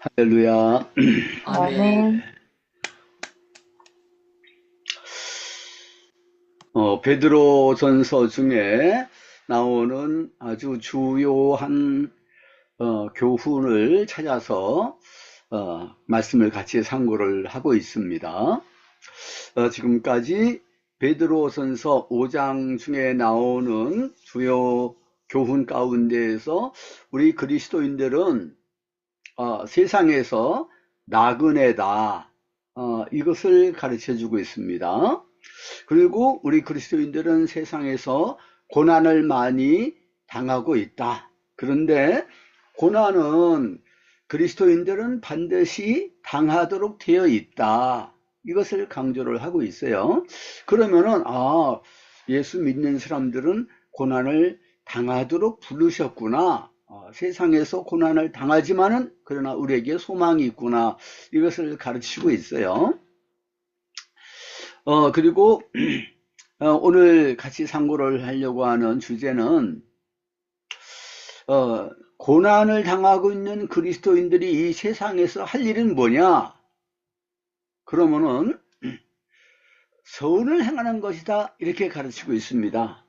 할렐루야. 아멘. 아멘. 베드로전서 중에 나오는 아주 주요한 교훈을 찾아서 말씀을 같이 상고를 하고 있습니다. 지금까지 베드로전서 5장 중에 나오는 주요 교훈 가운데에서 우리 그리스도인들은 세상에서 나그네다, 이것을 가르쳐 주고 있습니다. 그리고 우리 그리스도인들은 세상에서 고난을 많이 당하고 있다. 그런데 고난은 그리스도인들은 반드시 당하도록 되어 있다. 이것을 강조를 하고 있어요. 그러면은, 예수 믿는 사람들은 고난을 당하도록 부르셨구나. 세상에서 고난을 당하지만은 그러나 우리에게 소망이 있구나. 이것을 가르치고 있어요. 그리고 오늘 같이 상고를 하려고 하는 주제는 고난을 당하고 있는 그리스도인들이 이 세상에서 할 일은 뭐냐? 그러면은 선을 행하는 것이다, 이렇게 가르치고 있습니다.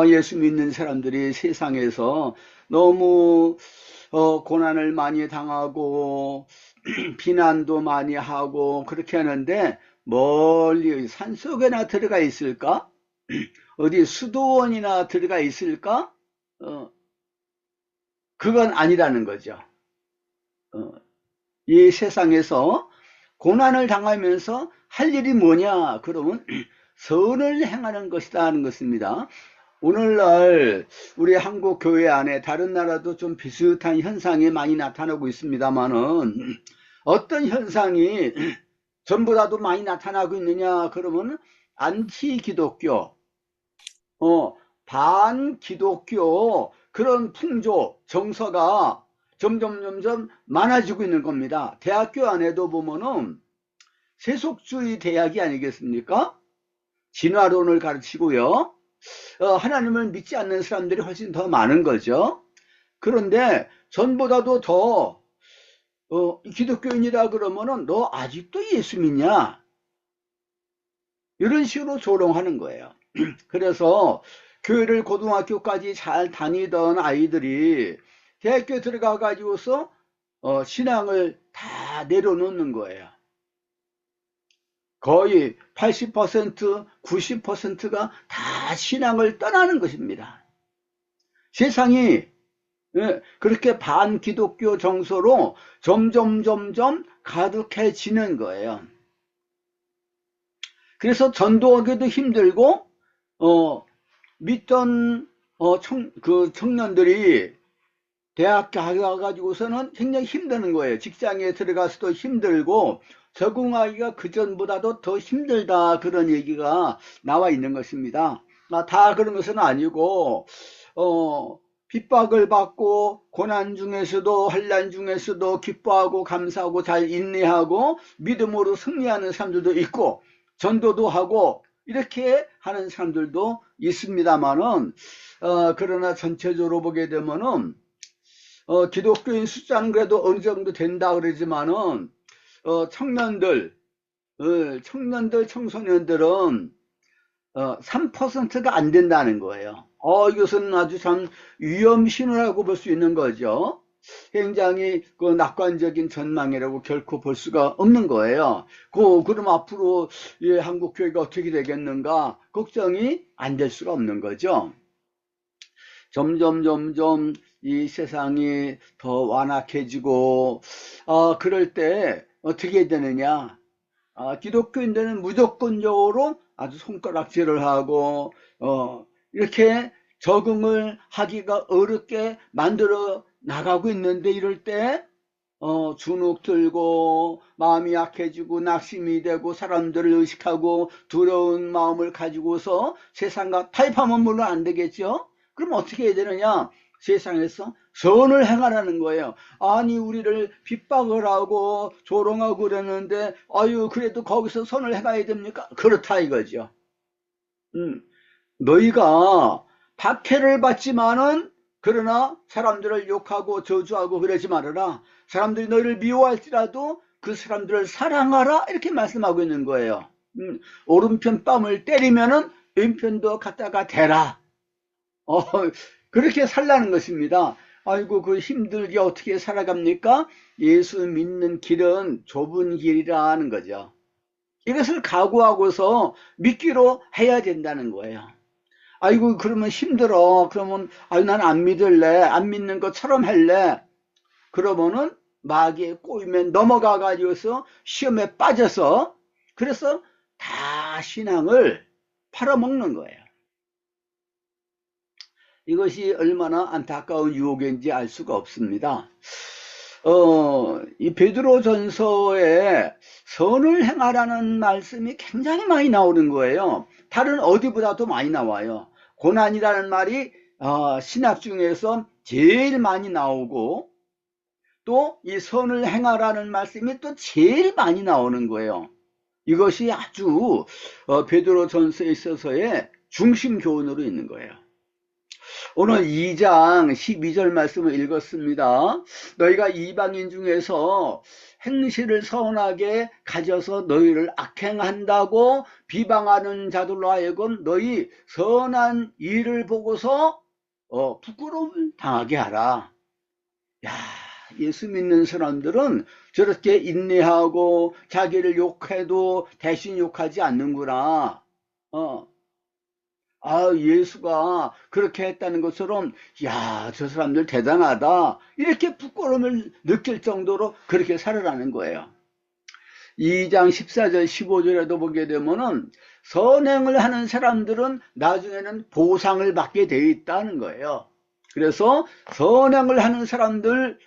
예수 믿는 사람들이 세상에서 너무 고난을 많이 당하고 비난도 많이 하고 그렇게 하는데 멀리 산속에나 들어가 있을까? 어디 수도원이나 들어가 있을까? 그건 아니라는 거죠. 이 세상에서 고난을 당하면서 할 일이 뭐냐? 그러면 선을 행하는 것이다 하는 것입니다. 오늘날 우리 한국 교회 안에 다른 나라도 좀 비슷한 현상이 많이 나타나고 있습니다만은 어떤 현상이 전보다도 많이 나타나고 있느냐? 그러면 안티 기독교, 반기독교 그런 풍조, 정서가 점점 많아지고 있는 겁니다. 대학교 안에도 보면은 세속주의 대학이 아니겠습니까? 진화론을 가르치고요. 하나님을 믿지 않는 사람들이 훨씬 더 많은 거죠. 그런데 전보다도 더 기독교인이라 그러면은 너 아직도 예수 믿냐? 이런 식으로 조롱하는 거예요. 그래서 교회를 고등학교까지 잘 다니던 아이들이 대학교 들어가 가지고서 신앙을 다 내려놓는 거예요. 거의 80%, 90%가 다 신앙을 떠나는 것입니다. 세상이 그렇게 반기독교 정서로 점점 가득해지는 거예요. 그래서 전도하기도 힘들고 믿던 그 청년들이 대학 가가지고서는 굉장히 힘드는 거예요. 직장에 들어가서도 힘들고 적응하기가 그전보다도 더 힘들다, 그런 얘기가 나와 있는 것입니다. 다 그런 것은 아니고 핍박을 받고 고난 중에서도 환난 중에서도 기뻐하고 감사하고 잘 인내하고 믿음으로 승리하는 사람들도 있고 전도도 하고 이렇게 하는 사람들도 있습니다만은 그러나 전체적으로 보게 되면은 기독교인 숫자는 그래도 어느 정도 된다 그러지만은 청년들, 청소년들은 3%가 안 된다는 거예요. 이것은 아주 참 위험 신호라고 볼 수 있는 거죠. 굉장히 그 낙관적인 전망이라고 결코 볼 수가 없는 거예요. 그럼 앞으로 한국 교회가 어떻게 되겠는가 걱정이 안 될 수가 없는 거죠. 점점 이 세상이 더 완악해지고 그럴 때 어떻게 되느냐? 기독교인들은 무조건적으로 아주 손가락질을 하고 이렇게 적응을 하기가 어렵게 만들어 나가고 있는데, 이럴 때 주눅 들고 마음이 약해지고 낙심이 되고 사람들을 의식하고 두려운 마음을 가지고서 세상과 타협하면 물론 안 되겠죠. 그럼 어떻게 해야 되느냐? 세상에서 선을 행하라는 거예요. 아니, 우리를 핍박을 하고 조롱하고 그러는데 그래도 거기서 선을 행해야 됩니까? 그렇다 이거죠. 너희가 박해를 받지만은 그러나 사람들을 욕하고 저주하고 그러지 말아라. 사람들이 너희를 미워할지라도 그 사람들을 사랑하라. 이렇게 말씀하고 있는 거예요. 오른편 뺨을 때리면은 왼편도 갖다가 대라. 어, 그렇게 살라는 것입니다. 아이고, 그 힘들게 어떻게 살아갑니까? 예수 믿는 길은 좁은 길이라는 거죠. 이것을 각오하고서 믿기로 해야 된다는 거예요. 아이고, 그러면 힘들어. 그러면, 아유, 난 안 믿을래. 안 믿는 것처럼 할래. 그러면은 마귀에 꼬이면 넘어가가지고서 시험에 빠져서, 그래서 다 신앙을 팔아먹는 거예요. 이것이 얼마나 안타까운 유혹인지 알 수가 없습니다. 이 베드로전서에 선을 행하라는 말씀이 굉장히 많이 나오는 거예요. 다른 어디보다도 많이 나와요. 고난이라는 말이 신약 중에서 제일 많이 나오고, 또 이 선을 행하라는 말씀이 또 제일 많이 나오는 거예요. 이것이 아주 베드로전서에 있어서의 중심 교훈으로 있는 거예요. 오늘 2장 12절 말씀을 읽었습니다. 너희가 이방인 중에서 행실을 선하게 가져서 너희를 악행한다고 비방하는 자들로 하여금 너희 선한 일을 보고서 부끄러움을 당하게 하라. 야, 예수 믿는 사람들은 저렇게 인내하고 자기를 욕해도 대신 욕하지 않는구나. 예수가 그렇게 했다는 것처럼, 야, 저 사람들 대단하다. 이렇게 부끄러움을 느낄 정도로 그렇게 살아라는 거예요. 2장 14절, 15절에도 보게 되면은 선행을 하는 사람들은 나중에는 보상을 받게 되어 있다는 거예요. 그래서 선행을 하는 사람들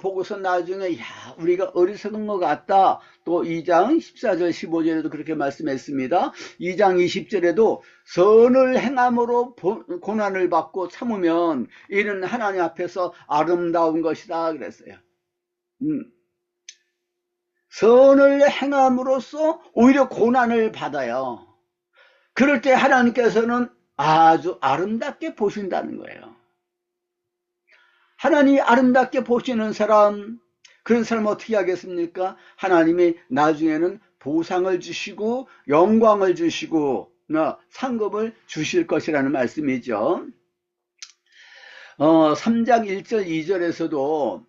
보고서 나중에 야, 우리가 어리석은 것 같다. 또 2장 14절 15절에도 그렇게 말씀했습니다. 2장 20절에도 선을 행함으로 고난을 받고 참으면 이는 하나님 앞에서 아름다운 것이다 그랬어요. 선을 행함으로써 오히려 고난을 받아요. 그럴 때 하나님께서는 아주 아름답게 보신다는 거예요. 하나님이 아름답게 보시는 사람, 그런 사람 어떻게 하겠습니까? 하나님이 나중에는 보상을 주시고 영광을 주시고 상급을 주실 것이라는 말씀이죠. 3장 1절 2절에서도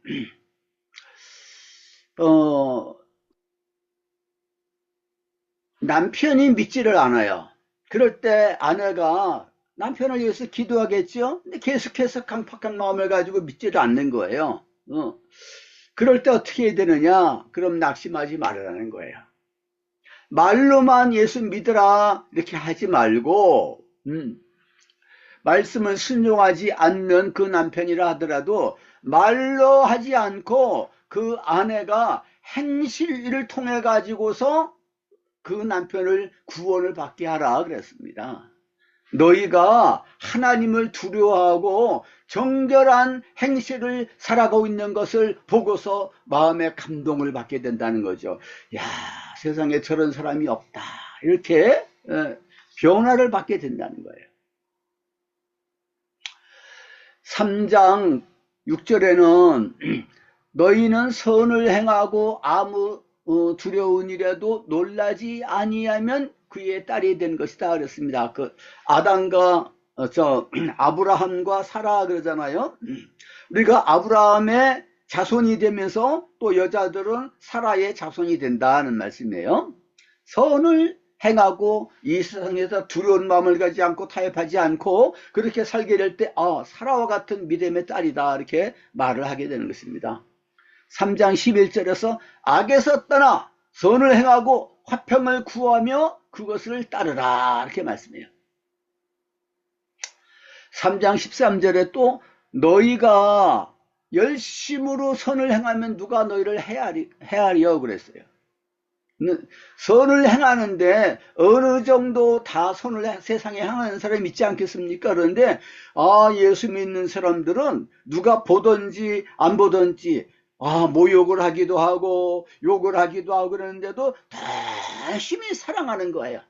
남편이 믿지를 않아요. 그럴 때 아내가 남편을 위해서 기도하겠죠? 근데 계속해서 강팍한 마음을 가지고 믿지를 않는 거예요. 그럴 때 어떻게 해야 되느냐? 그럼 낙심하지 말으라는 거예요. 말로만 예수 믿으라 이렇게 하지 말고 말씀을 순종하지 않는 그 남편이라 하더라도 말로 하지 않고 그 아내가 행실을 통해 가지고서 그 남편을 구원을 받게 하라 그랬습니다. 너희가 하나님을 두려워하고 정결한 행실을 살아가고 있는 것을 보고서 마음의 감동을 받게 된다는 거죠. 야, 세상에 저런 사람이 없다. 이렇게 변화를 받게 된다는 거예요. 3장 6절에는 너희는 선을 행하고 아무 두려운 일에도 놀라지 아니하면 그의 딸이 된 것이다 그랬습니다. 그 아담과 아브라함과 사라 그러잖아요. 우리가 아브라함의 자손이 되면서 또 여자들은 사라의 자손이 된다는 말씀이에요. 선을 행하고 이 세상에서 두려운 마음을 가지지 않고 타협하지 않고 그렇게 살게 될 때 사라와 같은 믿음의 딸이다 이렇게 말을 하게 되는 것입니다. 3장 11절에서 악에서 떠나 선을 행하고 화평을 구하며 그것을 따르라 이렇게 말씀해요. 3장 13절에 또 너희가 열심으로 선을 행하면 누가 너희를 헤아려 그랬어요. 선을 행하는데 어느 정도 다 선을 세상에 행하는 사람이 있지 않겠습니까? 그런데 예수 믿는 사람들은 누가 보든지 안 보든지 모욕을 하기도 하고 욕을 하기도 하고 그러는데도 더 열심히 사랑하는 거예요.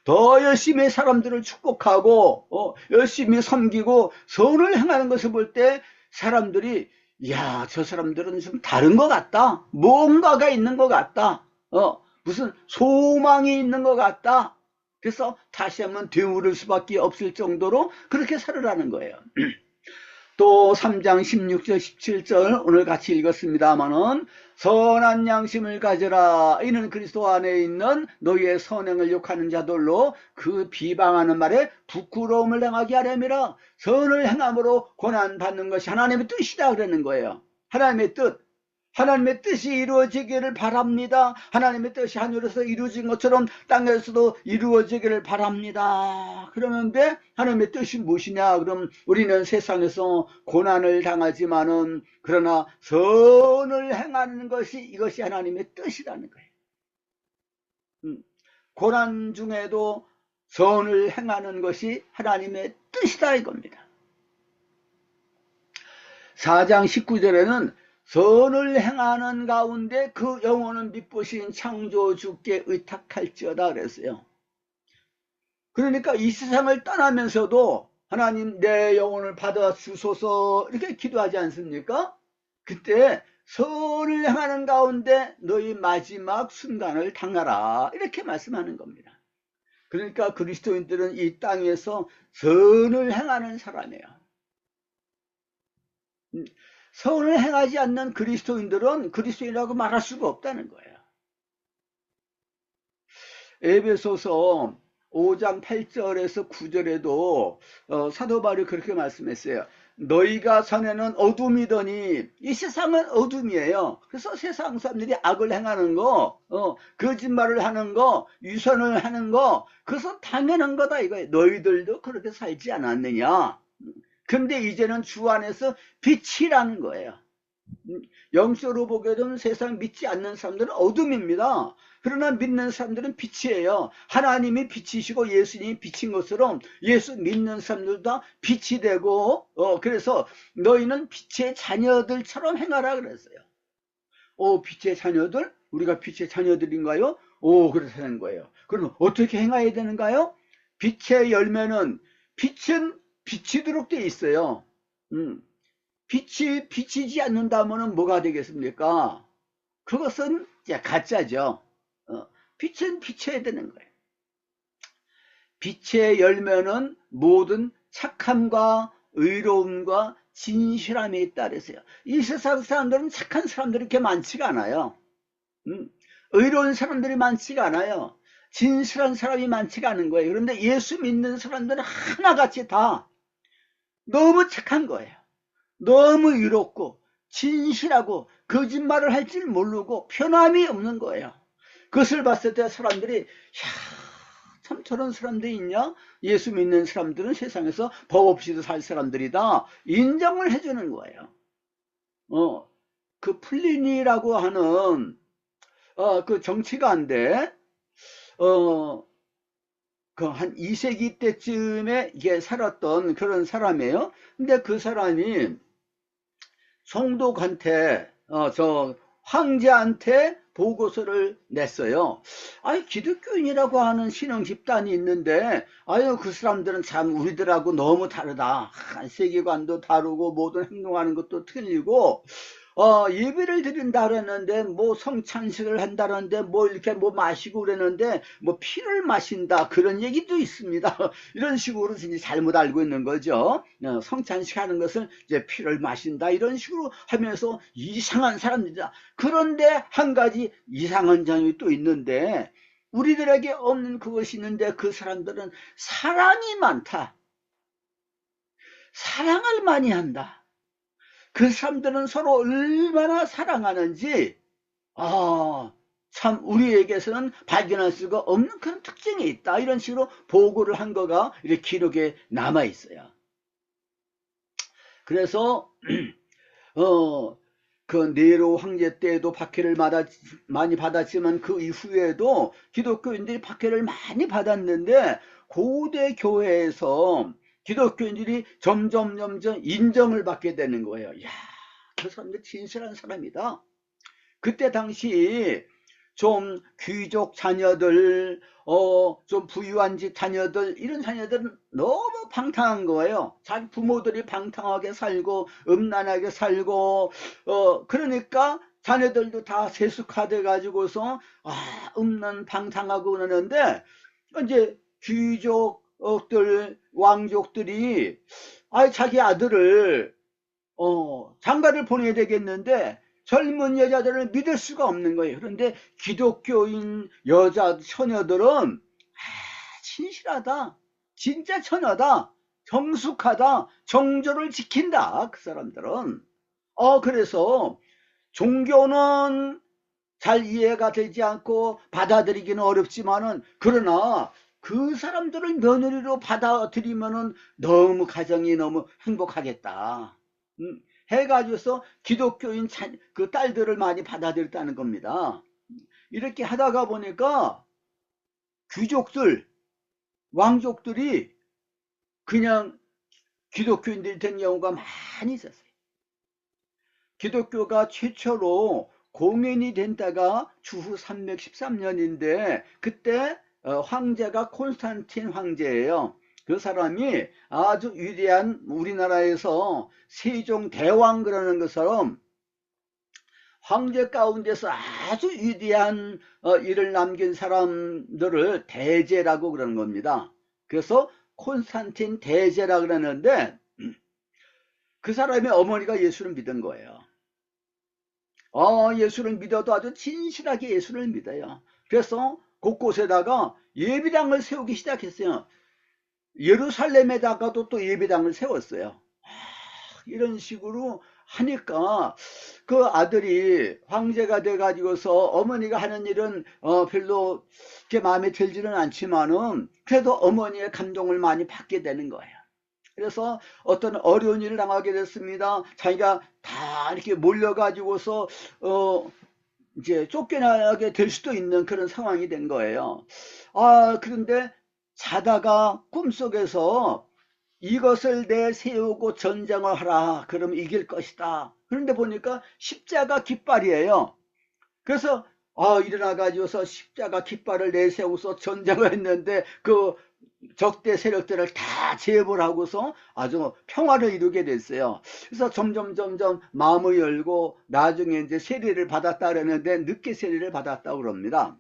더 열심히 사람들을 축복하고 열심히 섬기고 선을 행하는 것을 볼 때 사람들이 야, 저 사람들은 좀 다른 것 같다. 뭔가가 있는 것 같다. 무슨 소망이 있는 것 같다. 그래서 다시 한번 되물을 수밖에 없을 정도로 그렇게 살으라는 거예요. 또 3장 16절 17절 오늘 같이 읽었습니다마는 선한 양심을 가져라. 이는 그리스도 안에 있는 너희의 선행을 욕하는 자들로 그 비방하는 말에 부끄러움을 당하게 하려니라. 선을 행함으로 고난받는 것이 하나님의 뜻이다 그러는 거예요. 하나님의 뜻. 하나님의 뜻이 이루어지기를 바랍니다. 하나님의 뜻이 하늘에서 이루어진 것처럼 땅에서도 이루어지기를 바랍니다. 그러는데 하나님의 뜻이 무엇이냐? 그럼 우리는 세상에서 고난을 당하지만은 그러나 선을 행하는 것이 이것이 하나님의 뜻이라는 거예요. 고난 중에도 선을 행하는 것이 하나님의 뜻이다 이겁니다. 4장 19절에는 선을 행하는 가운데 그 영혼은 미쁘신 창조주께 의탁할지어다 그랬어요. 그러니까 이 세상을 떠나면서도 하나님 내 영혼을 받아 주소서 이렇게 기도하지 않습니까? 그때 선을 행하는 가운데 너희 마지막 순간을 당하라 이렇게 말씀하는 겁니다. 그러니까 그리스도인들은 이 땅에서 선을 행하는 사람이에요. 선을 행하지 않는 그리스도인들은 그리스도인이라고 말할 수가 없다는 거예요. 에베소서 5장 8절에서 9절에도 사도 바울이 그렇게 말씀했어요. 너희가 전에는 어둠이더니 이 세상은 어둠이에요. 그래서 세상 사람들이 악을 행하는 거, 거짓말을 하는 거, 유선을 하는 거, 그것은 당연한 거다 이거예요. 너희들도 그렇게 살지 않았느냐. 근데 이제는 주 안에서 빛이라는 거예요. 영적으로 보게 되면 세상 믿지 않는 사람들은 어둠입니다. 그러나 믿는 사람들은 빛이에요. 하나님이 빛이시고 예수님이 빛인 것처럼 예수 믿는 사람들도 빛이 되고 그래서 너희는 빛의 자녀들처럼 행하라 그랬어요. 빛의 자녀들? 우리가 빛의 자녀들인가요? 그렇다는 거예요. 그럼 어떻게 행해야 되는가요? 빛의 열매는 빛은 비치도록 돼 있어요. 빛이 비치지 않는다면 뭐가 되겠습니까? 그것은 이제 가짜죠. 빛은 비쳐야 되는 거예요. 빛의 열매는 모든 착함과 의로움과 진실함에 있다 그랬어요. 이 세상 사람들은 착한 사람들이 그렇게 많지가 않아요. 의로운 사람들이 많지가 않아요. 진실한 사람이 많지가 않은 거예요. 그런데 예수 믿는 사람들은 하나같이 다 너무 착한 거예요. 너무 의롭고 진실하고 거짓말을 할 줄 모르고 편함이 없는 거예요. 그것을 봤을 때 사람들이 참 저런 사람들이 있냐? 예수 믿는 사람들은 세상에서 법 없이도 살 사람들이다. 인정을 해주는 거예요. 그 플리니라고 하는 그 정치가인데 그 한 2세기 때쯤에 이게 살았던 그런 사람이에요. 근데 그 사람이 성도한테 저 황제한테 보고서를 냈어요. 기독교인이라고 하는 신앙 집단이 있는데 그 사람들은 참 우리들하고 너무 다르다. 세계관도 다르고 모든 행동하는 것도 틀리고 예배를 드린다 그랬는데 뭐 성찬식을 한다는데 뭐 이렇게 뭐 마시고 그랬는데 뭐 피를 마신다 그런 얘기도 있습니다. 이런 식으로 이제 잘못 알고 있는 거죠. 성찬식 하는 것은 이제 피를 마신다 이런 식으로 하면서 이상한 사람들이다. 그런데 한 가지 이상한 점이 또 있는데 우리들에게 없는 그것이 있는데 그 사람들은 사랑이 많다. 사랑을 많이 한다. 그 사람들은 서로 얼마나 사랑하는지 참 우리에게서는 발견할 수가 없는 그런 특징이 있다. 이런 식으로 보고를 한 거가 이렇게 기록에 남아 있어요. 그래서 그 네로 황제 때에도 박해를 많이 받았지만 그 이후에도 기독교인들이 박해를 많이 받았는데 고대 교회에서 기독교인들이 점점 인정을 받게 되는 거예요. 야, 그 사람들 진실한 사람이다. 그때 당시 좀 귀족 자녀들, 좀 부유한 집 자녀들, 이런 자녀들은 너무 방탕한 거예요. 자기 부모들이 방탕하게 살고, 음란하게 살고, 그러니까 자녀들도 다 세속화돼 가지고서, 음란 방탕하고 그러는데, 이제 귀족들, 왕족들이, 자기 아들을, 장가를 보내야 되겠는데, 젊은 여자들을 믿을 수가 없는 거예요. 그런데 기독교인 여자 처녀들은 신실하다, 진짜 처녀다, 정숙하다, 정조를 지킨다, 그 사람들은. 그래서 종교는 잘 이해가 되지 않고 받아들이기는 어렵지만은, 그러나 그 사람들을 며느리로 받아들이면은 너무 가정이 너무 행복하겠다, 해가지고서 기독교인 그 딸들을 많이 받아들였다는 겁니다. 이렇게 하다가 보니까 귀족들, 왕족들이 그냥 기독교인들이 된 경우가 많이 있었어요. 기독교가 최초로 공인이 된 때가 주후 313년인데, 그때 황제가 콘스탄틴 황제예요. 그 사람이 아주 위대한, 우리나라에서 세종 대왕 그러는 것처럼 황제 가운데서 아주 위대한 일을 남긴 사람들을 대제라고 그러는 겁니다. 그래서 콘스탄틴 대제라 그러는데, 그 사람의 어머니가 예수를 믿은 거예요. 예수를 믿어도 아주 진실하게 예수를 믿어요. 그래서 곳곳에다가 예배당을 세우기 시작했어요. 예루살렘에다가도 또 예배당을 세웠어요. 이런 식으로 하니까 그 아들이 황제가 돼 가지고서 어머니가 하는 일은 별로 그렇게 마음에 들지는 않지만은, 그래도 어머니의 감동을 많이 받게 되는 거예요. 그래서 어떤 어려운 일을 당하게 됐습니다. 자기가 다 이렇게 몰려가지고서 이제 쫓겨나게 될 수도 있는 그런 상황이 된 거예요. 그런데 자다가 꿈속에서 이것을 내세우고 전쟁을 하라, 그러면 이길 것이다. 그런데 보니까 십자가 깃발이에요. 그래서 일어나가지고서 십자가 깃발을 내세우고서 전쟁을 했는데, 그 적대 세력들을 다 제압을 하고서 아주 평화를 이루게 됐어요. 그래서 점점 마음을 열고 나중에 이제 세례를 받았다 그랬는데, 늦게 세례를 받았다고 그럽니다.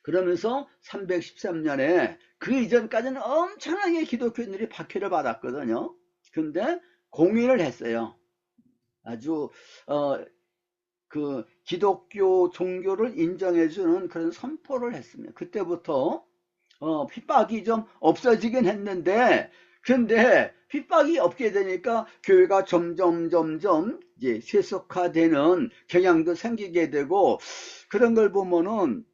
그러면서 313년에 그 이전까지는 엄청나게 기독교인들이 박해를 받았거든요. 근데 공인을 했어요. 아주 그 기독교 종교를 인정해주는 그런 선포를 했습니다. 그때부터 핍박이 좀 없어지긴 했는데, 그런데 핍박이 없게 되니까 교회가 점점 이제 세속화되는 경향도 생기게 되고, 그런 걸 보면은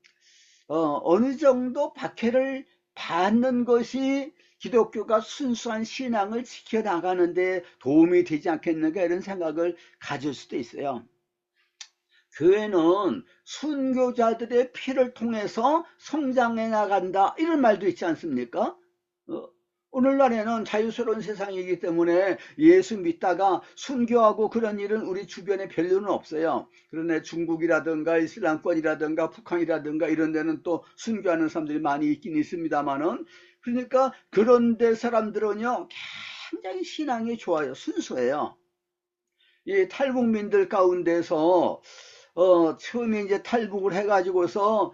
어느 정도 박해를 받는 것이 기독교가 순수한 신앙을 지켜나가는 데 도움이 되지 않겠는가, 이런 생각을 가질 수도 있어요. 교회는 순교자들의 피를 통해서 성장해 나간다, 이런 말도 있지 않습니까? 오늘날에는 자유스러운 세상이기 때문에 예수 믿다가 순교하고 그런 일은 우리 주변에 별로는 없어요. 그런데 중국이라든가 이슬람권이라든가 북한이라든가 이런 데는 또 순교하는 사람들이 많이 있긴 있습니다만은, 그러니까 그런 데 사람들은요 굉장히 신앙이 좋아요. 순수해요. 이 탈북민들 가운데서 처음에 이제 탈북을 해가지고서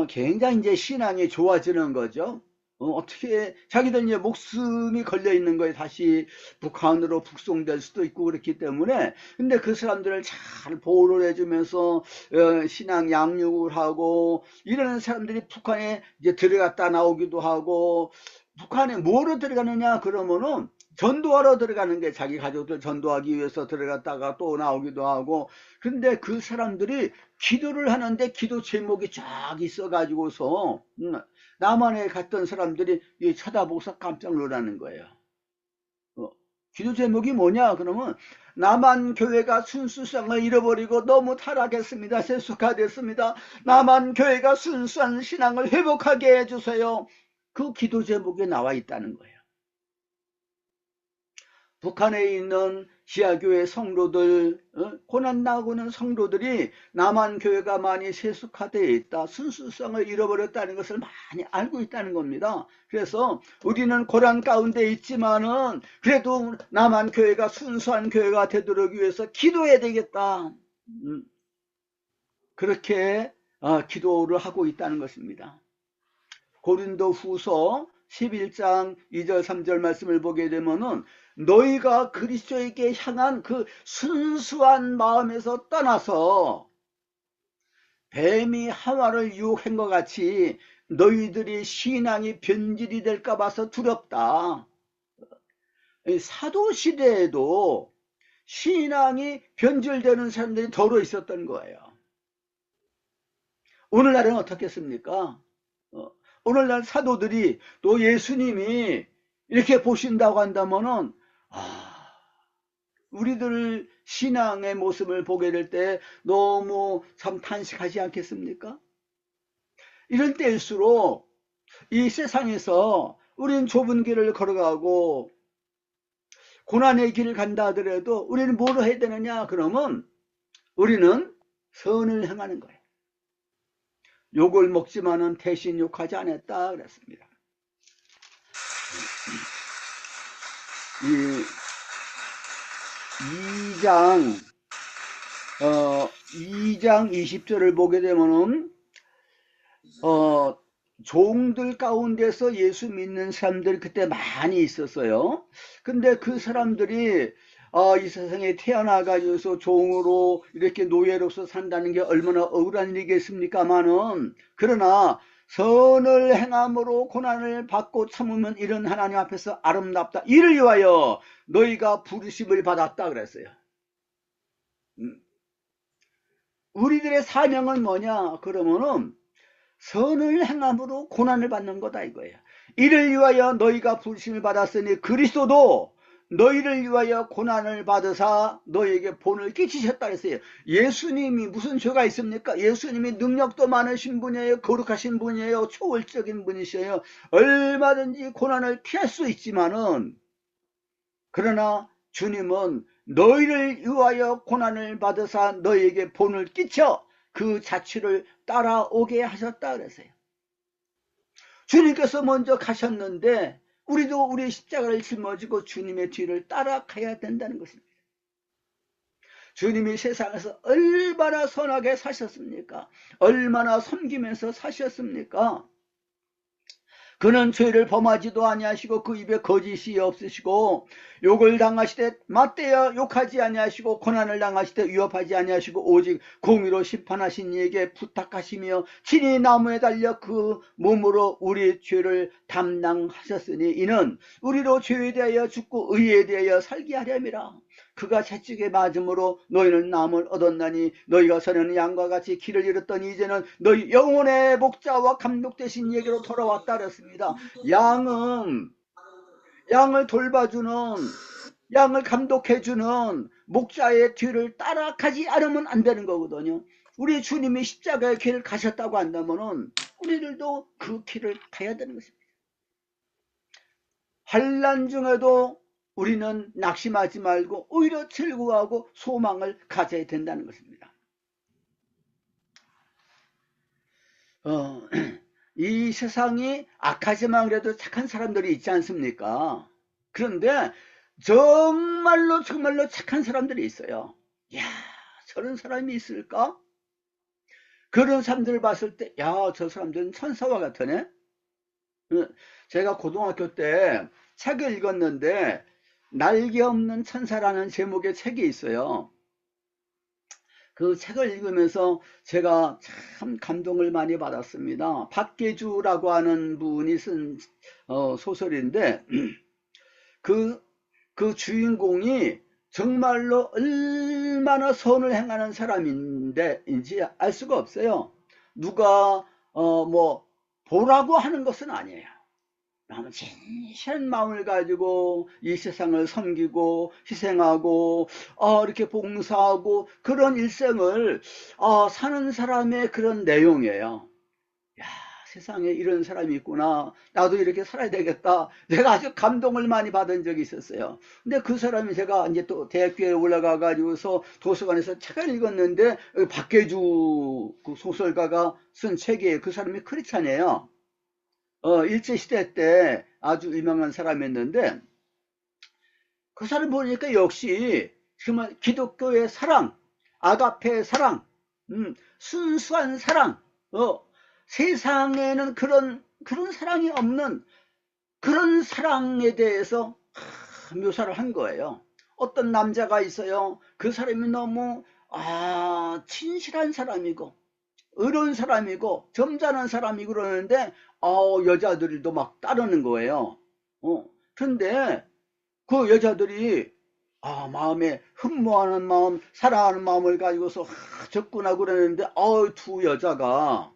굉장히 이제 신앙이 좋아지는 거죠. 어떻게 자기들 이제 목숨이 걸려 있는 거에 다시 북한으로 북송될 수도 있고 그렇기 때문에, 근데 그 사람들을 잘 보호를 해주면서 신앙 양육을 하고 이러는 사람들이 북한에 이제 들어갔다 나오기도 하고, 북한에 뭐로 들어가느냐 그러면은 전도하러 들어가는 게, 자기 가족들 전도하기 위해서 들어갔다가 또 나오기도 하고. 근데 그 사람들이 기도를 하는데 기도 제목이 쫙 있어 가지고서 남한에 갔던 사람들이 쳐다보고서 깜짝 놀라는 거예요. 기도 제목이 뭐냐 그러면, 남한 교회가 순수성을 잃어버리고 너무 타락했습니다. 세속화됐습니다. 남한 교회가 순수한 신앙을 회복하게 해주세요. 그 기도 제목에 나와 있다는 거예요. 북한에 있는 지하교회 성도들, 고난당하고는 성도들이 남한교회가 많이 세속화되어 있다, 순수성을 잃어버렸다는 것을 많이 알고 있다는 겁니다. 그래서 우리는 고난 가운데 있지만은 그래도 남한교회가 순수한 교회가 되도록 위해서 기도해야 되겠다, 그렇게 기도를 하고 있다는 것입니다. 고린도 후서 11장 2절 3절 말씀을 보게 되면은 너희가 그리스도에게 향한 그 순수한 마음에서 떠나서 뱀이 하와를 유혹한 것 같이 너희들이 신앙이 변질이 될까 봐서 두렵다. 사도시대에도 신앙이 변질되는 사람들이 더러 있었던 거예요. 오늘날은 어떻겠습니까? 오늘날 사도들이 또 예수님이 이렇게 보신다고 한다면은 우리들 신앙의 모습을 보게 될 때 너무 참 탄식하지 않겠습니까? 이런 때일수록 이 세상에서 우리는 좁은 길을 걸어가고 고난의 길을 간다 하더라도 우리는 뭘 해야 되느냐? 그러면 우리는 선을 행하는 거예요. 욕을 먹지만은 대신 욕하지 않았다 그랬습니다. 이 2장 20절을 보게 되면은 종들 가운데서 예수 믿는 사람들이 그때 많이 있었어요. 근데 그 사람들이 이 세상에 태어나가지고서 종으로 이렇게 노예로서 산다는 게 얼마나 억울한 일이겠습니까마는, 그러나 선을 행함으로 고난을 받고 참으면 이런 하나님 앞에서 아름답다. 이를 위하여 너희가 부르심을 받았다 그랬어요. 우리들의 사명은 뭐냐 그러면은 선을 행함으로 고난을 받는 거다 이거예요. 이를 위하여 너희가 부르심을 받았으니 그리스도도 너희를 위하여 고난을 받으사 너희에게 본을 끼치셨다 그랬어요. 예수님이 무슨 죄가 있습니까? 예수님이 능력도 많으신 분이에요. 거룩하신 분이에요. 초월적인 분이셔요. 얼마든지 고난을 피할 수 있지만은, 그러나 주님은 너희를 위하여 고난을 받으사 너희에게 본을 끼쳐 그 자취를 따라오게 하셨다 그랬어요. 주님께서 먼저 가셨는데 우리도 우리의 십자가를 짊어지고 주님의 뒤를 따라가야 된다는 것입니다. 주님이 세상에서 얼마나 선하게 사셨습니까? 얼마나 섬기면서 사셨습니까? 그는 죄를 범하지도 아니하시고 그 입에 거짓이 없으시고 욕을 당하시되 맞대어 욕하지 아니하시고 고난을 당하시되 위협하지 아니하시고 오직 공의로 심판하신 이에게 부탁하시며 친히 나무에 달려 그 몸으로 우리 죄를 담당하셨으니 이는 우리로 죄에 대하여 죽고 의에 대하여 살게 하렴이라. 그가 채찍에 맞음으로 너희는 남을 얻었나니 너희가 전에는 양과 같이 길을 잃었더니 이제는 너희 영혼의 목자와 감독 되신 얘기로 돌아왔다 그랬습니다. 양을 돌봐주는, 양을 감독해주는 목자의 뒤를 따라가지 않으면 안 되는 거거든요. 우리 주님이 십자가의 길을 가셨다고 한다면 우리들도 그 길을 가야 되는 것입니다. 환난 중에도 우리는 낙심하지 말고 오히려 즐거워하고 소망을 가져야 된다는 것입니다. 이 세상이 악하지만 그래도 착한 사람들이 있지 않습니까? 그런데 정말로 착한 사람들이 있어요. 야, 저런 사람이 있을까? 그런 사람들을 봤을 때, 야, 저 사람들은 천사와 같으네? 제가 고등학교 때 책을 읽었는데 날개 없는 천사라는 제목의 책이 있어요. 그 책을 읽으면서 제가 참 감동을 많이 받았습니다. 박계주라고 하는 분이 쓴 소설인데 그 주인공이 정말로 얼마나 선을 행하는 사람인지 알 수가 없어요. 누가 뭐 보라고 하는 것은 아니에요. 너무 진실한 마음을 가지고 이 세상을 섬기고 희생하고 이렇게 봉사하고 그런 일생을 사는 사람의 그런 내용이에요. 야, 세상에 이런 사람이 있구나. 나도 이렇게 살아야 되겠다. 내가 아주 감동을 많이 받은 적이 있었어요. 근데 그 사람이 제가 이제 또 대학교에 올라가 가지고서 도서관에서 책을 읽었는데 박계주 그 소설가가 쓴 책이에요. 그 사람이 크리스찬이에요. 일제시대 때 아주 유명한 사람이었는데 그 사람 보니까 역시 정말 기독교의 사랑, 아가페의 사랑, 순수한 사랑, 세상에는 그런 사랑이 없는 그런 사랑에 대해서 묘사를 한 거예요. 어떤 남자가 있어요. 그 사람이 너무 친실한 사람이고 의로운 사람이고 점잖은 사람이고 그러는데 여자들도 막 따르는 거예요. 그런데 그 여자들이 마음에 흠모하는 마음, 사랑하는 마음을 가지고서 접근하고 그러는데 두 여자가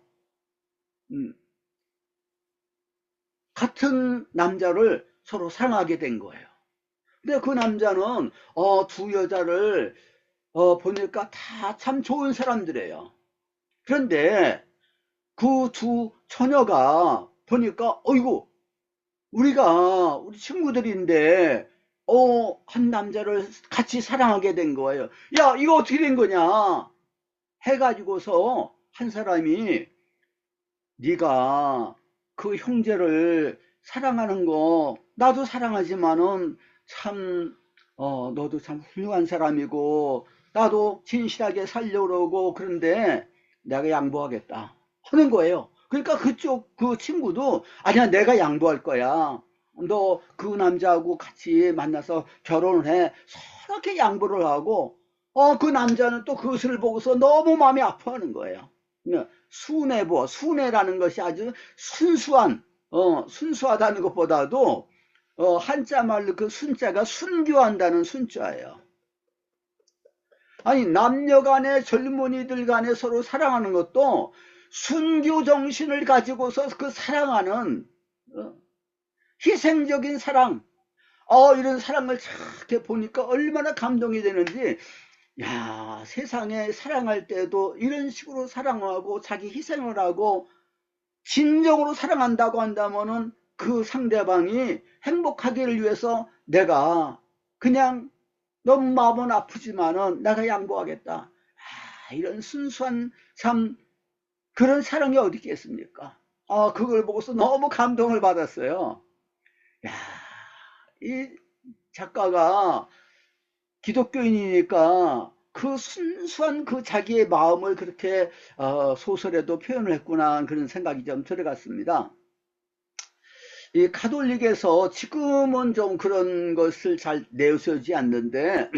같은 남자를 서로 사랑하게 된 거예요. 근데 그 남자는 두 여자를 보니까 다 참 좋은 사람들이에요. 그런데 그 두 처녀가 보니까 어이구 우리 친구들인데 한 남자를 같이 사랑하게 된 거예요. 야 이거 어떻게 된 거냐 해가지고서 한 사람이 네가 그 형제를 사랑하는 거 나도 사랑하지만은 참 너도 참 훌륭한 사람이고 나도 진실하게 살려고 그러고 그런데 내가 양보하겠다 하는 거예요. 그러니까 그쪽 그 친구도 아니야 내가 양보할 거야. 너 그 남자하고 같이 만나서 결혼을 해. 서럽게 양보를 하고 그 남자는 또 그것을 보고서 너무 마음이 아파하는 거예요. 순애라는 것이 아주 순수하다는 것보다도 한자 말로 그 순자가 순교한다는 순자예요. 아니 남녀 간에 젊은이들 간에 서로 사랑하는 것도 순교 정신을 가지고서 그 사랑하는 희생적인 사랑 이런 사랑을 이렇게 보니까 얼마나 감동이 되는지 야 세상에 사랑할 때도 이런 식으로 사랑하고 자기 희생을 하고 진정으로 사랑한다고 한다면은 그 상대방이 행복하기를 위해서 내가 그냥 너무 마음은 아프지만은 내가 양보하겠다. 이런 순수한 참 그런 사랑이 어디 있겠습니까? 그걸 보고서 너무 감동을 받았어요. 야, 이 작가가 기독교인이니까 그 순수한 그 자기의 마음을 그렇게 소설에도 표현을 했구나 그런 생각이 좀 들어갔습니다. 이 가톨릭에서 지금은 좀 그런 것을 잘 내세우지 않는데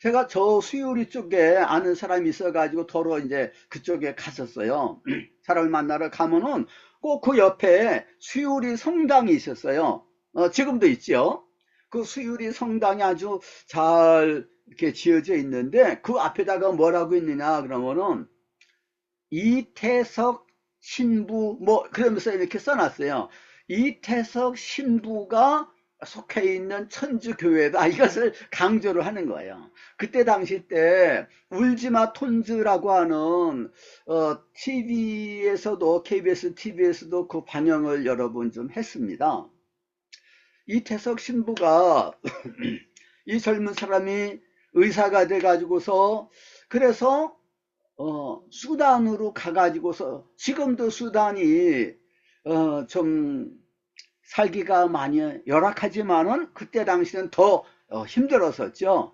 제가 저 수유리 쪽에 아는 사람이 있어가지고 더러 이제 그쪽에 갔었어요. 사람을 만나러 가면은 꼭 그 옆에 수유리 성당이 있었어요. 지금도 있죠. 그 수유리 성당이 아주 잘 이렇게 지어져 있는데 그 앞에다가 뭐라고 있느냐 그러면은 이태석 신부 뭐 그러면서 이렇게 써놨어요. 이태석 신부가 속해 있는 천주교회다 이것을 강조를 하는 거예요. 그때 당시 때 울지마 톤즈라고 하는 TV에서도 KBS TV에서도 그 방영을 여러 번 좀 했습니다. 이태석 신부가 이 젊은 사람이 의사가 돼 가지고서 그래서 수단으로 가가지고서 지금도 수단이 좀 살기가 많이 열악하지만은 그때 당시는 더 힘들었었죠.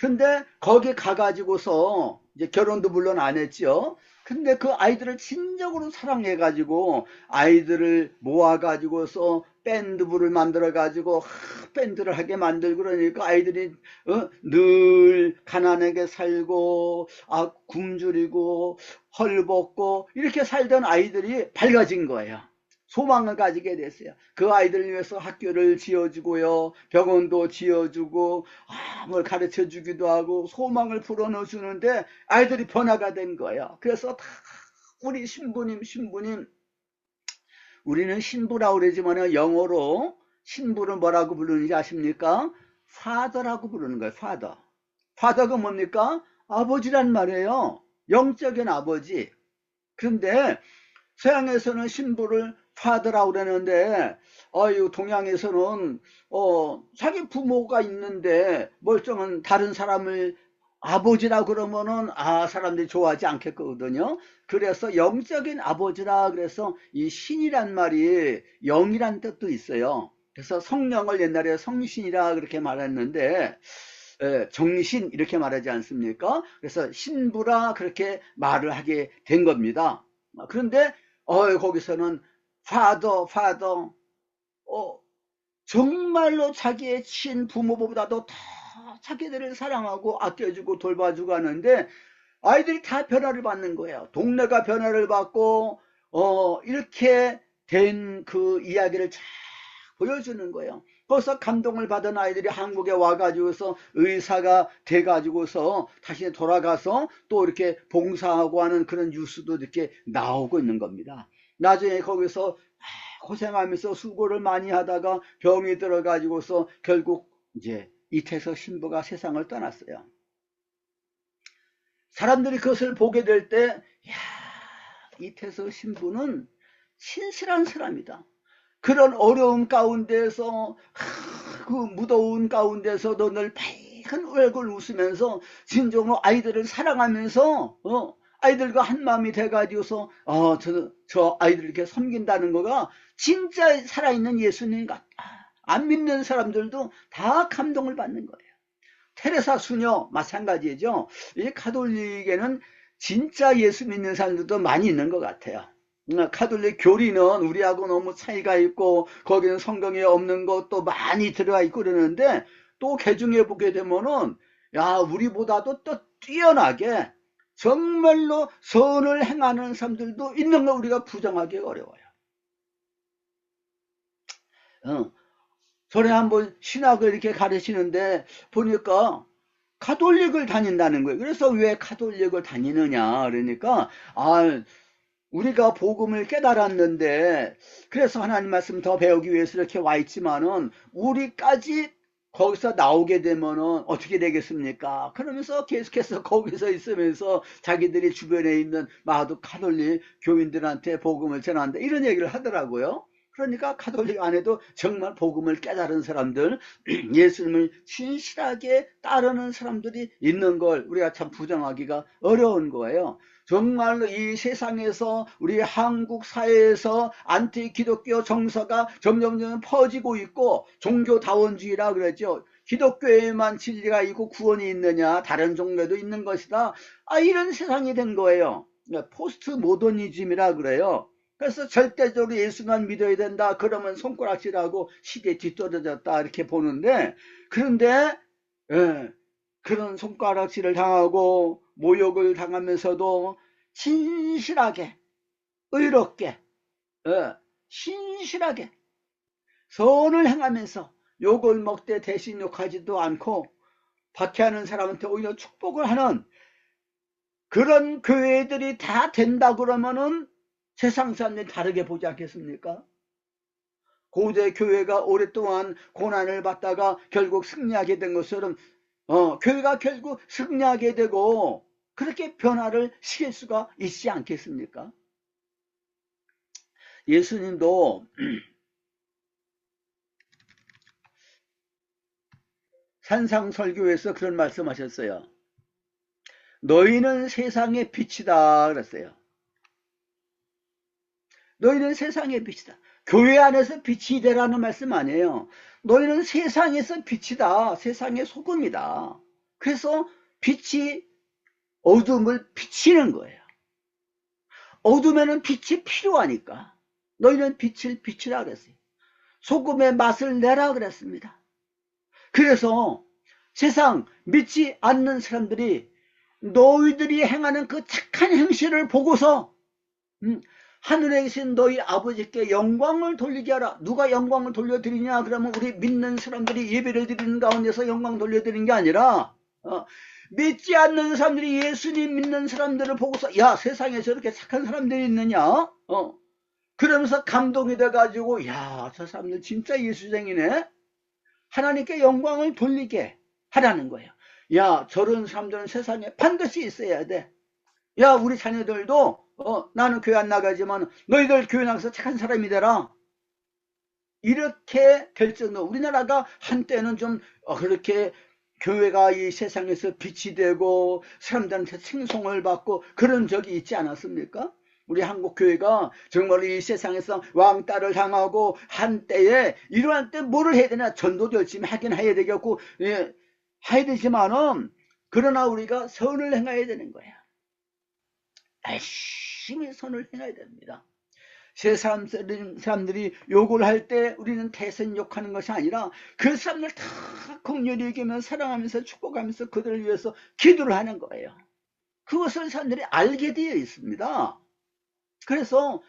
근데 거기 가가지고서 이제 결혼도 물론 안 했죠. 근데 그 아이들을 진정으로 사랑해가지고 아이들을 모아가지고서 밴드부를 만들어가지고 밴드를 하게 만들고 그러니까 아이들이 늘 가난하게 살고 굶주리고 헐벗고 이렇게 살던 아이들이 밝아진 거예요. 소망을 가지게 됐어요. 그 아이들을 위해서 학교를 지어주고요. 병원도 지어주고 뭘 가르쳐 주기도 하고 소망을 불어넣어 주는데 아이들이 변화가 된 거예요. 그래서 다 우리 신부님 우리는 신부라고 그러지만 영어로 신부를 뭐라고 부르는지 아십니까? Father라고 부르는 거예요. Father. Father가 뭡니까? 아버지란 말이에요. 영적인 아버지. 그런데 서양에서는 신부를 father라고 그러는데, 동양에서는, 자기 부모가 있는데, 멀쩡한 다른 사람을 아버지라 그러면은, 사람들이 좋아하지 않겠거든요. 그래서 영적인 아버지라 그래서 이 신이란 말이 영이란 뜻도 있어요. 그래서 성령을 옛날에 성신이라 그렇게 말했는데, 정신 이렇게 말하지 않습니까? 그래서 신부라 그렇게 말을 하게 된 겁니다. 그런데 거기서는 father, 정말로 자기의 친부모보다도 더 자기들을 사랑하고 아껴주고 돌봐주고 하는데 아이들이 다 변화를 받는 거예요. 동네가 변화를 받고 이렇게 된 그 이야기를 잘 보여주는 거예요. 거기서 감동을 받은 아이들이 한국에 와가지고서 의사가 돼가지고서 다시 돌아가서 또 이렇게 봉사하고 하는 그런 뉴스도 이렇게 나오고 있는 겁니다. 나중에 거기서 고생하면서 수고를 많이 하다가 병이 들어가지고서 결국 이제 이태석 신부가 세상을 떠났어요. 사람들이 그것을 보게 될 때, 이태석 신부는 신실한 사람이다. 그런 어려움 가운데서, 그 무더운 가운데서도 늘 밝은 얼굴 웃으면서 진정으로 아이들을 사랑하면서 아이들과 한 마음이 돼가지고서 저 아이들 이렇게 섬긴다는 거가 진짜 살아있는 예수님 같다. 안 믿는 사람들도 다 감동을 받는 거예요. 테레사 수녀 마찬가지죠. 이 가톨릭에는 진짜 예수 믿는 사람들도 많이 있는 것 같아요. 가톨릭 교리는 우리하고 너무 차이가 있고 거기는 성경에 없는 것도 많이 들어가 있고 그러는데 또 개중해 보게 되면은 우리보다도 또 뛰어나게 정말로 선을 행하는 사람들도 있는 걸 우리가 부정하기 어려워요. 전에 한번 신학을 이렇게 가르치는데 보니까 가톨릭을 다닌다는 거예요. 그래서 왜 가톨릭을 다니느냐 그러니까 우리가 복음을 깨달았는데 그래서 하나님 말씀 더 배우기 위해서 이렇게 와 있지만은 우리까지 거기서 나오게 되면은 어떻게 되겠습니까? 그러면서 계속해서 거기서 있으면서 자기들이 주변에 있는 마도 가톨릭 교인들한테 복음을 전한다 이런 얘기를 하더라고요. 그러니까 가톨릭 안에도 정말 복음을 깨달은 사람들, 예수님을 신실하게 따르는 사람들이 있는 걸 우리가 참 부정하기가 어려운 거예요. 정말로 이 세상에서 우리 한국 사회에서 안티 기독교 정서가 점점 퍼지고 있고 종교다원주의라 그랬죠. 기독교에만 진리가 있고 구원이 있느냐 다른 종교도 있는 것이다. 이런 세상이 된 거예요. 포스트 모더니즘이라 그래요. 그래서 절대적으로 예수만 믿어야 된다. 그러면 손가락질하고 시대에 뒤떨어졌다 이렇게 보는데 그런데 그런 손가락질을 당하고 모욕을 당하면서도 진실하게 의롭게 신실하게 선을 행하면서 욕을 먹되 대신 욕하지도 않고 박해하는 사람한테 오히려 축복을 하는 그런 교회들이 다 된다 그러면은 세상 사람들이 다르게 보지 않겠습니까? 고대 교회가 오랫동안 고난을 받다가 결국 승리하게 된 것처럼 교회가 결국 승리하게 되고 그렇게 변화를 시킬 수가 있지 않겠습니까? 예수님도 산상설교에서 그런 말씀하셨어요. 너희는 세상의 빛이다 그랬어요. 너희는 세상의 빛이다. 교회 안에서 빛이 되라는 말씀 아니에요. 너희는 세상에서 빛이다. 세상의 소금이다. 그래서 빛이 어둠을 비치는 거예요. 어둠에는 빛이 필요하니까 너희는 빛을 비치라 그랬어요. 소금의 맛을 내라 그랬습니다. 그래서 세상 믿지 않는 사람들이 너희들이 행하는 그 착한 행실을 보고서 하늘에 계신 너희 아버지께 영광을 돌리게 하라. 누가 영광을 돌려드리냐 그러면 우리 믿는 사람들이 예배를 드리는 가운데서 영광 돌려드리는 게 아니라 믿지 않는 사람들이 예수님 믿는 사람들을 보고서 야 세상에 저렇게 착한 사람들이 있느냐 그러면서 감동이 돼가지고 야 저 사람들 진짜 예수쟁이네 하나님께 영광을 돌리게 하라는 거예요. 야 저런 사람들은 세상에 반드시 있어야 돼. 야 우리 자녀들도 나는 교회 안 나가지만 너희들 교회 나가서 착한 사람이 되라. 이렇게 될 정도. 우리나라가 한때는 좀 그렇게 교회가 이 세상에서 빛이 되고 사람들한테 칭송을 받고 그런 적이 있지 않았습니까? 우리 한국 교회가 정말 이 세상에서 왕따를 당하고 한때에 이러한 때 뭐를 해야 되나? 전도도 열심히 하긴 해야 되겠고, 예, 해야 되지만은 그러나 우리가 선을 행해야 되는 거야. 열심히 선을 행해야 됩니다. 사람들이 욕을 할 때 우리는 대선 욕하는 것이 아니라 그 사람들 다 긍휼히 여기며 사랑하면서 축복하면서 그들을 위해서 기도를 하는 거예요. 그것을 사람들이 알게 되어 있습니다. 그래서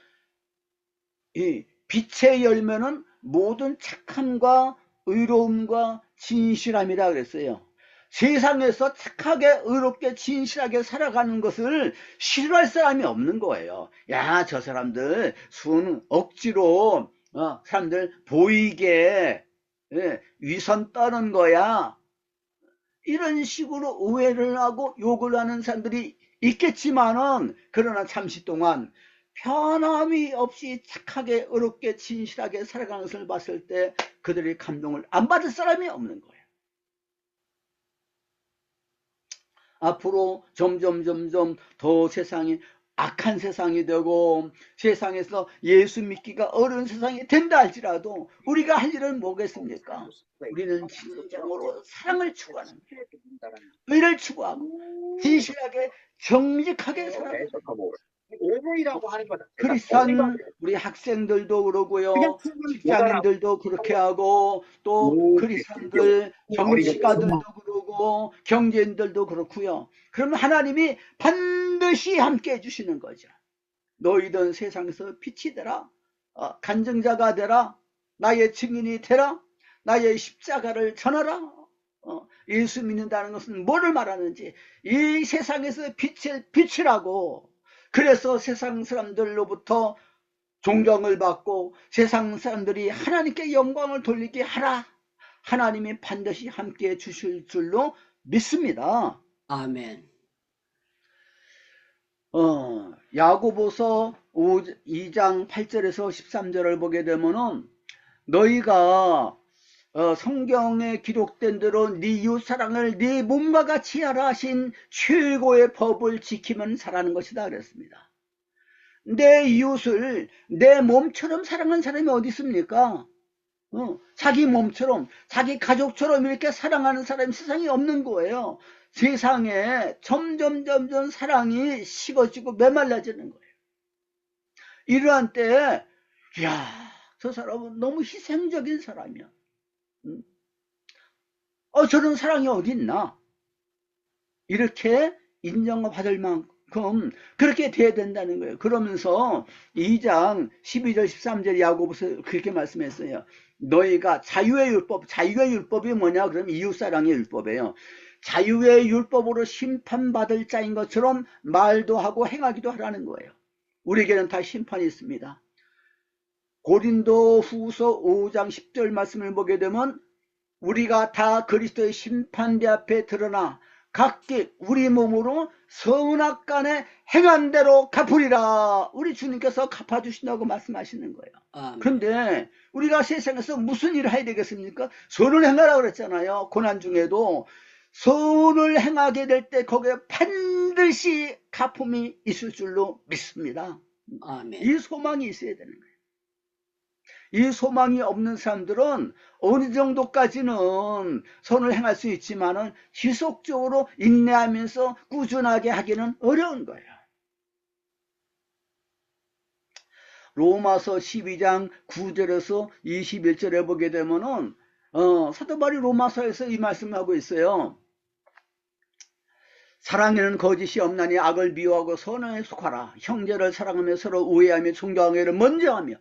이 빛의 열매는 모든 착함과 의로움과 진실함이라 그랬어요. 세상에서 착하게 의롭게 진실하게 살아가는 것을 싫어할 사람이 없는 거예요. 야, 저 사람들 억지로 사람들 보이게 위선 떠는 거야. 이런 식으로 오해를 하고 욕을 하는 사람들이 있겠지만은 그러나 잠시 동안 편함이 없이 착하게 의롭게 진실하게 살아가는 것을 봤을 때 그들의 감동을 안 받을 사람이 없는 거예요. 앞으로 점점 더 세상이 악한 세상이 되고 세상에서 예수 믿기가 어려운 세상이 된다 할지라도 우리가 할 일은 뭐겠습니까? 우리는 진정으로 사랑을 추구하는 거예요. 의를 추구하고 진실하게 정직하게 살아가는 거예요. 크리스찬 우리 학생들도 그러고요, 직장인들도 그렇게 하고 또 크리스찬들 정치가들도 그러고 경제인들도 그렇고요. 그러면 하나님이 반드시 함께 해주시는 거죠. 너희들 세상에서 빛이 되라, 간증자가 되라, 나의 증인이 되라, 나의 십자가를 전하라. 예수 믿는다는 것은 뭐를 말하는지, 이 세상에서 빛이라고. 그래서 세상 사람들로부터 존경을 받고 세상 사람들이 하나님께 영광을 돌리게 하라. 하나님이 반드시 함께 주실 줄로 믿습니다. 아멘. 야고보서 2장 8절에서 13절을 보게 되면은 너희가 성경에 기록된 대로 네 이웃사랑을 네 몸과 같이 하라 하신 최고의 법을 지키면 살아는 것이다 그랬습니다. 내 이웃을 내 몸처럼 사랑하는 사람이 어디 있습니까? 자기 몸처럼 자기 가족처럼 이렇게 사랑하는 사람이 세상에 없는 거예요. 세상에 점점 사랑이 식어지고 메말라지는 거예요. 이러한 때에 야, 저 사람은 너무 희생적인 사람이야. 저런 사랑이 어디 있나? 이렇게 인정받을 만큼 그렇게 돼야 된다는 거예요. 그러면서 2장 12절 13절 야고보서 그렇게 말씀했어요. 너희가 자유의 율법이 뭐냐? 그럼 이웃사랑의 율법이에요. 자유의 율법으로 심판받을 자인 것처럼 말도 하고 행하기도 하라는 거예요. 우리에게는 다 심판이 있습니다. 고린도 후서 5장 10절 말씀을 보게 되면 우리가 다 그리스도의 심판대 앞에 드러나 각기 우리 몸으로 선악간에 행한 대로 갚으리라. 우리 주님께서 갚아주신다고 말씀하시는 거예요. 그런데 우리가 세상에서 무슨 일을 해야 되겠습니까? 선을 행하라고 그랬잖아요. 고난 중에도 선을 행하게 될 때 거기에 반드시 갚음이 있을 줄로 믿습니다. 아멘. 이 소망이 있어야 되는 거예요. 이 소망이 없는 사람들은 어느 정도까지는 선을 행할 수 있지만은 지속적으로 인내하면서 꾸준하게 하기는 어려운 거예요. 로마서 12장 9절에서 21절에 보게 되면은 사도 바울이 로마서에서 이 말씀을 하고 있어요. 사랑에는 거짓이 없나니 악을 미워하고 선에 속하라. 형제를 사랑하며 서로 우애하며 존경하기를 먼저 하며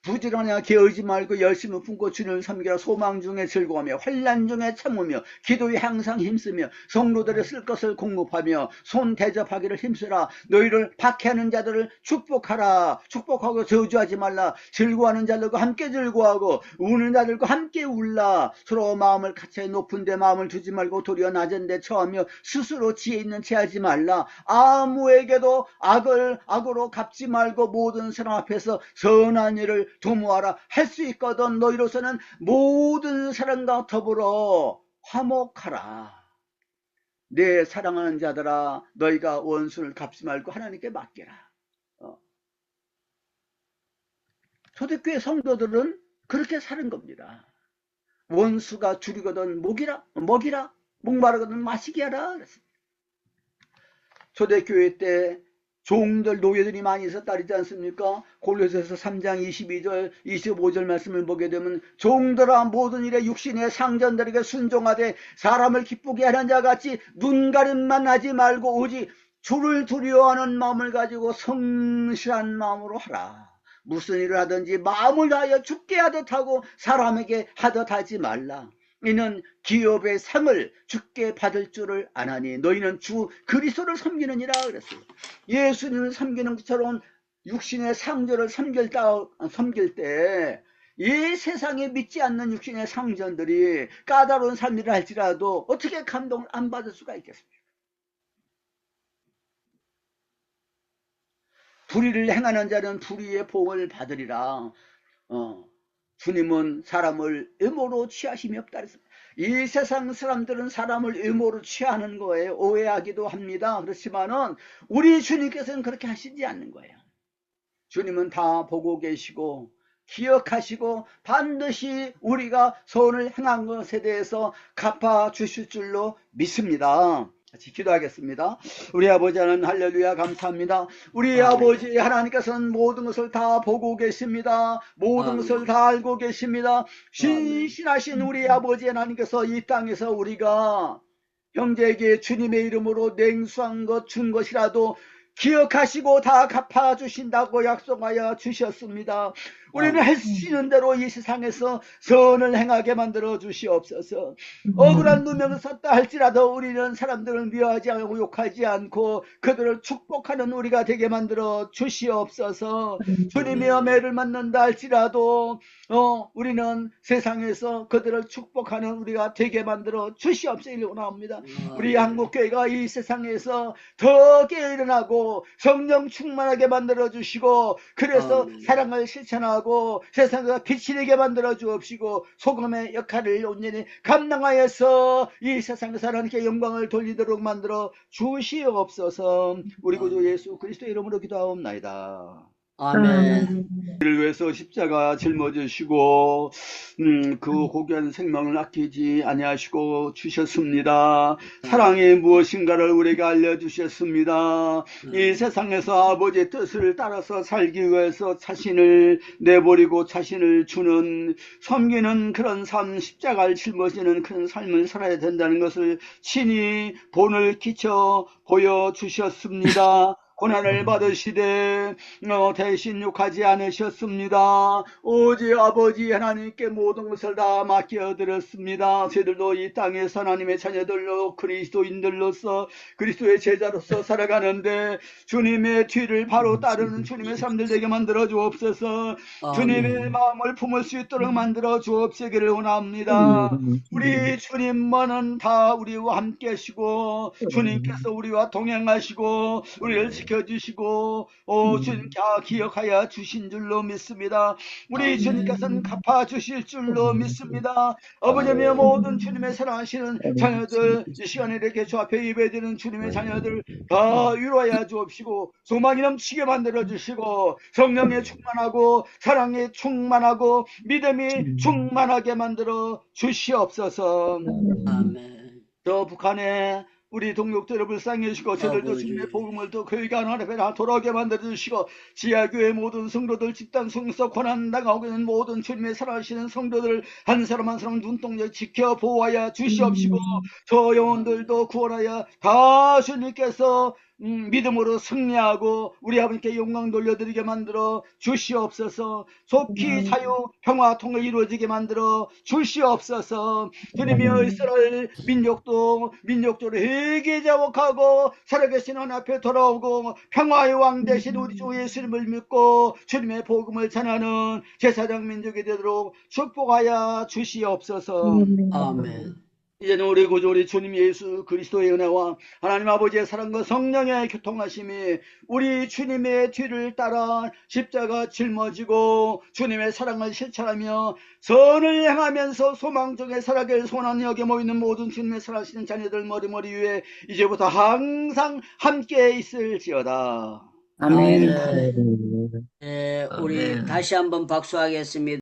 부지런하여 게으르지 말고 열심을 품고 주님을 섬기라. 소망 중에 즐거워하며 환난 중에 참으며 기도에 항상 힘쓰며 성도들의 쓸 것을 공급하며 손 대접하기를 힘쓰라. 너희를 박해하는 자들을 축복하라. 축복하고 저주하지 말라. 즐거워하는 자들과 함께 즐거워하고 우는 자들과 함께 울라. 서로 마음을 같이 높은 데 마음을 두지 말고 도리어 낮은 데 처하며 스스로 지혜 있는 채 하지 말라. 아무에게도 악을 악으로 갚지 말고 모든 사람 앞에서 선한 일을 도모하라. 할 수 있거든 너희로서는 모든 사람과 더불어 화목하라. 내 사랑하는 자들아, 너희가 원수를 갚지 말고 하나님께 맡겨라. 초대교회 성도들은 그렇게 사는 겁니다. 원수가 줄이거든 먹이라, 목마르거든 마시게 하라 그랬습니다. 초대교회 때 종들, 노예들이 많이 있었다지 않습니까? 골로새서 3장 22절, 25절 말씀을 보게 되면 종들아 모든 일에 육신의 상전들에게 순종하되 사람을 기쁘게 하는 자같이 눈가림만 하지 말고 오직 주를 두려워하는 마음을 가지고 성실한 마음으로 하라. 무슨 일을 하든지 마음을 다하여 주께 하듯 하고 사람에게 하듯 하지 말라. 이는 기업의 상을 주께 받을 줄을 아나니 너희는 주 그리스도를 섬기느니라 그랬어요. 예수님을 섬기는 것처럼 육신의 상전을 섬길 때 이 세상에 믿지 않는 육신의 상전들이 까다로운 삶일을 할지라도 어떻게 감동을 안 받을 수가 있겠습니까? 불의를 행하는 자는 불의의 보응을 받으리라. 주님은 사람을 음모로 취하심이 없다 그랬습니다. 이 세상 사람들은 사람을 음모로 취하는 거예요. 오해하기도 합니다. 그렇지만은 우리 주님께서는 그렇게 하시지 않는 거예요. 주님은 다 보고 계시고 기억하시고 반드시 우리가 선을 행한 것에 대해서 갚아 주실 줄로 믿습니다. 같이 기도하겠습니다. 우리 아버지 하나님 할렐루야 감사합니다. 우리 아버지 하나님께서는 모든 것을 다 보고 계십니다. 모든 것을 다 알고 계십니다. 신실하신 우리 아버지 하나님께서 이 땅에서 우리가 형제에게 주님의 이름으로 냉수한 것 준 것이라도 기억하시고 다 갚아주신다고 약속하여 주셨습니다. 우리는 할 수 있는 대로 이 세상에서 선을 행하게 만들어 주시옵소서. 억울한 누명을 썼다 할지라도 우리는 사람들을 미워하지 않고 욕하지 않고 그들을 축복하는 우리가 되게 만들어 주시옵소서. 주님의 매를 맞는다 할지라도 우리는 세상에서 그들을 축복하는 우리가 되게 만들어 주시옵소서. 원합니다. 우리 한국교회가 이 세상에서 더 깨어나고 성령 충만하게 만들어 주시고 그래서 사랑을 실천하고 세상에서 빛이 되게 만들어 주옵시고 소금의 역할을 온전히 감당하여서 이 세상에서 하나님께 영광을 돌리도록 만들어 주시옵소서. 우리 구주 예수 그리스도 이름으로 기도하옵나이다. 아멘. 우리를 위해서 십자가 짊어지시고 그 고귀한 생명을 아끼지 아니하시고 주셨습니다. 사랑이 무엇인가를 우리에게 알려주셨습니다. 이 세상에서 아버지의 뜻을 따라서 살기 위해서 자신을 내버리고 자신을 주는 섬기는 그런 삶, 십자가를 짊어지는 그런 삶을 살아야 된다는 것을 친히 본을 끼쳐 보여주셨습니다. 고난을 받으시되 대신 욕하지 않으셨습니다. 오직 아버지 하나님께 모든 것을 다 맡겨드렸습니다. 저희들도 이 땅에서 하나님의 자녀들로 그리스도인들로서 그리스도의 제자로서 살아가는데 주님의 뒤를 바로 따르는 주님의 삶들 되게 만들어 주옵소서. 주님의 마음을 품을 수 있도록 만들어 주옵시기를 원합니다. 우리 주님만은 다 우리와 함께 하시고 주님께서 우리와 동행하시고 우리를 지켜주시고 주님 기억하여 주신 줄로 믿습니다. 우리 주님께서는 갚아주실 줄로 믿습니다. 아버님의 모든 주님의 사랑하시는 자녀들 이 시간에 이렇게 주 앞에 예배드리는 주님의 자녀들 다 위로하여 주옵시고 소망이 넘치게 만들어 주시고 성령에 충만하고 사랑에 충만하고 믿음이 충만하게 만들어 주시옵소서. 아멘. 저 북한에 우리 동족들을 불쌍히 해주시고 저들도 주님의 복음을 더 교회가 하나님께 돌아오게 만들어주시고 지하교회 모든 성도들 집단 성서 고난당하고 있는 모든 주님의 사랑하시는 성도들 한 사람 한 사람 눈동자 지켜 보호하여 주시옵시고 저 영혼들도 구원하여 다 주님께서 믿음으로 승리하고 우리 아버지께 영광 돌려드리게 만들어 주시옵소서. 속히 자유, 평화, 통일 이루어지게 만들어 주시옵소서. 주님이여, 이스라엘 민족도 민족적으로 회개자복하고 살아계신 하나님 앞에 돌아오고 평화의 왕 대신 우리 주 예수님을 믿고 주님의 복음을 전하는 제사장 민족이 되도록 축복하여 주시옵소서. 아멘. 이제는 우리 구주 우리 주님 예수 그리스도의 은혜와 하나님 아버지의 사랑과 성령의 교통하심이 우리 주님의 뒤를 따라 십자가 짊어지고 주님의 사랑을 실천하며 선을 행하면서 소망중에 살아갈 소원한 여기 모이는 모든 주님의 사랑하시는 자녀들 머리 위에 이제부터 항상 함께 있을지어다. 아멘. 아멘. 네, 우리 아멘. 다시 한번 박수하겠습니다.